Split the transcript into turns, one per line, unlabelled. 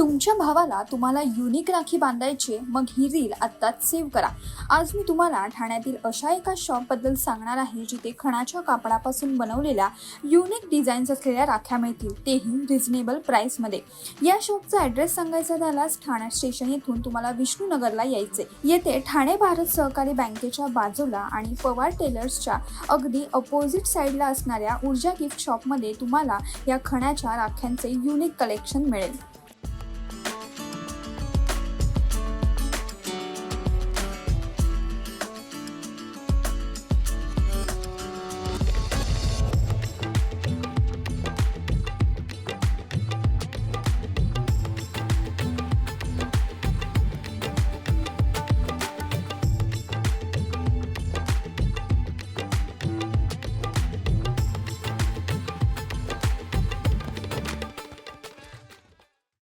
तुमच्या भावाला तुम्हाला युनिक राखी बांधायची, मग ही रील आत्ताच सेव्ह करा. आज मी तुम्हाला ठाण्यातील अशा एका शॉपबद्दल सांगणार आहे जिथे खणाच्या कापडापासून बनवलेल्या युनिक डिझाईन्स असलेल्या राख्या मिळतील, तेही रिझनेबल प्राइसमध्ये. या शॉपचा ॲड्रेस सांगायचा झाल्यास ठाणे स्टेशन येथून तुम्हाला विष्णुनगरला यायचे. येथे ठाणे भारत सहकारी बँकेच्या बाजूला आणि पवार टेलर्सच्या अगदी अपोजिट साईडला असणाऱ्या ऊर्जा गिफ्ट शॉपमध्ये तुम्हाला या खणाच्या राख्यांचे युनिक कलेक्शन मिळेल.